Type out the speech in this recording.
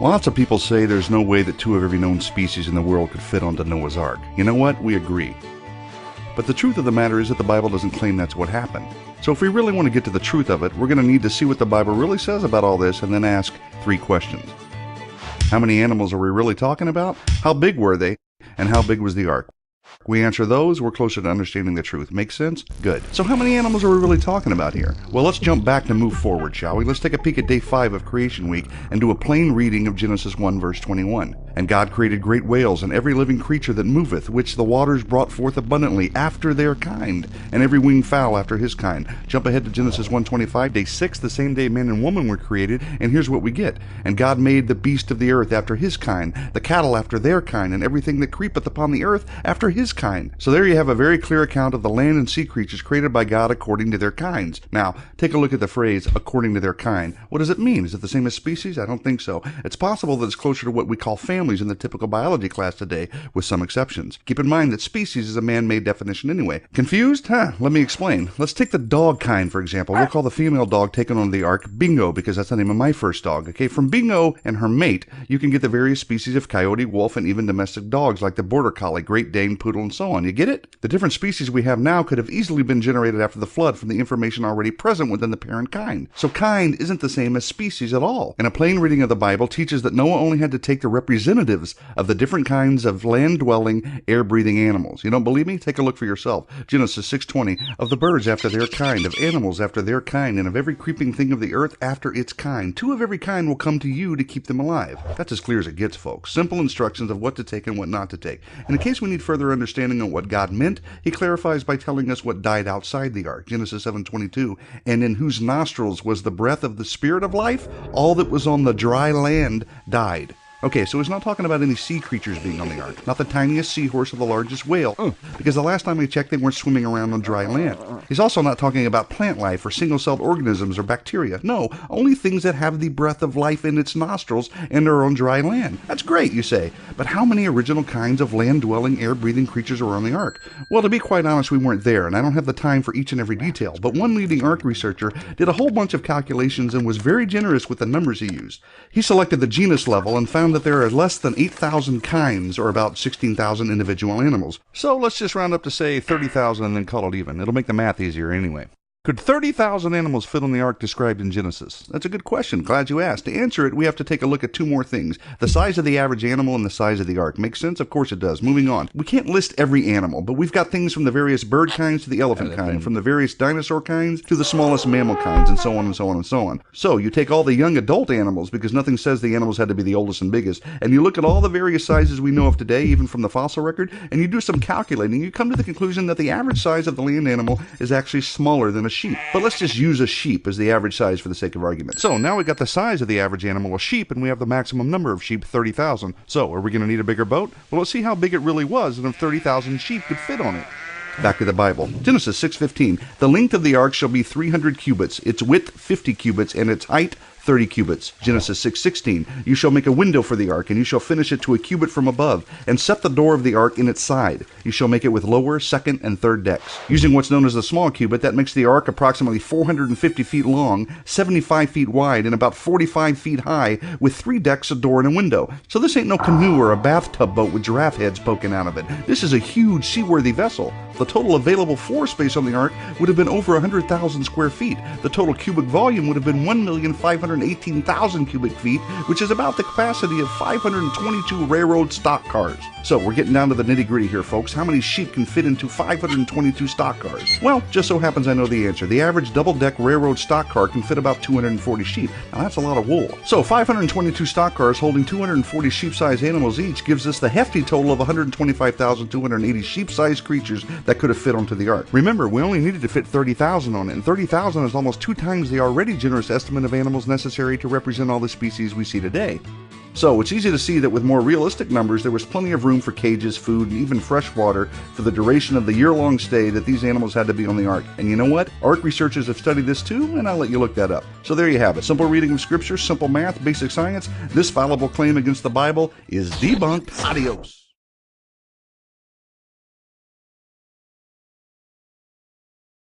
Lots of people say there's no way that 2 of every known species in the world could fit onto Noah's Ark. You know what? We agree. But the truth of the matter is that the Bible doesn't claim that's what happened. So if we really want to get to the truth of it, we're going to need to see what the Bible really says about all this and then ask 3 questions. How many animals are we really talking about? How big were they? And how big was the ark? We answer those, we're closer to understanding the truth. Make sense? Good. So how many animals are we really talking about here? Well, let's jump back to move forward, shall we? Let's take a peek at day 5 of Creation Week and do a plain reading of Genesis 1 verse 21. And God created great whales and every living creature that moveth, which the waters brought forth abundantly after their kind, and every winged fowl after his kind. Jump ahead to Genesis 1:25, day 6, the same day man and woman were created, and here's what we get. And God made the beast of the earth after his kind, the cattle after their kind, and everything that creepeth upon the earth after his kind. So there you have a very clear account of the land and sea creatures created by God according to their kinds. Now, take a look at the phrase, according to their kind. What does it mean? Is it the same as species? I don't think so. It's possible that it's closer to what we call families in the typical biology class today, with some exceptions. Keep in mind that species is a man-made definition anyway. Confused? Let me explain. Let's take the dog kind, for example. We'll call the female dog taken on the ark Bingo, because that's the name of my first dog. Okay, from Bingo and her mate, you can get the various species of coyote, wolf, and even domestic dogs like the border collie, Great Dane, poodle, and so on. You get it? The different species we have now could have easily been generated after the flood from the information already present within the parent kind. So kind isn't the same as species at all. And a plain reading of the Bible teaches that Noah only had to take the representatives of the different kinds of land-dwelling, air-breathing animals. You don't believe me? Take a look for yourself. Genesis 6:20, of the birds after their kind, of animals after their kind, and of every creeping thing of the earth after its kind. 2 of every kind will come to you to keep them alive. That's as clear as it gets, folks. Simple instructions of what to take and what not to take. In case we need further understanding on what God meant, he clarifies by telling us what died outside the ark. Genesis 7:22, and in whose nostrils was the breath of the spirit of life, all that was on the dry land died. Okay, so he's not talking about any sea creatures being on the ark. Not the tiniest seahorse or the largest whale, because the last time we checked, they weren't swimming around on dry land. He's also not talking about plant life or single-celled organisms or bacteria. No, only things that have the breath of life in its nostrils and are on dry land. That's great, you say. But how many original kinds of land-dwelling, air-breathing creatures are on the ark? Well, to be quite honest, we weren't there, and I don't have the time for each and every detail. But one leading ark researcher did a whole bunch of calculations and was very generous with the numbers he used. He selected the genus level and found that there are less than 8,000 kinds, or about 16,000 individual animals. So let's just round up to say 30,000 and then call it even. It'll make the math easier anyway. Could 30,000 animals fit on the ark described in Genesis? That's a good question. Glad you asked. To answer it, we have to take a look at 2 more things. The size of the average animal and the size of the ark. Make sense? Of course it does. Moving on. We can't list every animal, but we've got things from the various bird kinds to the elephant kind, from the various dinosaur kinds to the smallest mammal kinds, and so on and so on and so on. So you take all the young adult animals, because nothing says the animals had to be the oldest and biggest, and you look at all the various sizes we know of today, even from the fossil record, and you do some calculating, you come to the conclusion that the average size of the land animal is actually smaller than a sheep. But let's just use a sheep as the average size for the sake of argument. So now we got the size of the average animal, a sheep, and we have the maximum number of sheep, 30,000. So are we going to need a bigger boat? Well, let's see how big it really was and if 30,000 sheep could fit on it. Back to the Bible. Genesis 6:15. The length of the ark shall be 300 cubits, its width 50 cubits, and its height 30 cubits. Genesis 6:16. You shall make a window for the ark, and you shall finish it to a cubit from above, and set the door of the ark in its side. You shall make it with lower, second, and third decks. Using what's known as the small cubit, that makes the ark approximately 450 feet long, 75 feet wide, and about 45 feet high, with 3 decks, a door, and a window. So this ain't no canoe or a bathtub boat with giraffe heads poking out of it. This is a huge seaworthy vessel. The total available floor space on the ark would have been over 100,000 square feet. The total cubic volume would have been 1,518,000 cubic feet, which is about the capacity of 522 railroad stock cars. So we're getting down to the nitty-gritty here, folks. How many sheep can fit into 522 stock cars? Well, just so happens I know the answer. The average double-deck railroad stock car can fit about 240 sheep. Now that's a lot of wool. So 522 stock cars holding 240 sheep-sized animals each gives us the hefty total of 125,280 sheep-sized creatures that could have fit onto the ark. Remember, we only needed to fit 30,000 on it, and 30,000 is almost 2 times the already generous estimate of animals necessary to represent all the species we see today. So it's easy to see that with more realistic numbers, there was plenty of room for cages, food, and even fresh water for the duration of the year-long stay that these animals had to be on the ark. And you know what? Ark researchers have studied this too, and I'll let you look that up. So there you have it. Simple reading of scripture, simple math, basic science. This fallible claim against the Bible is debunked. Adios.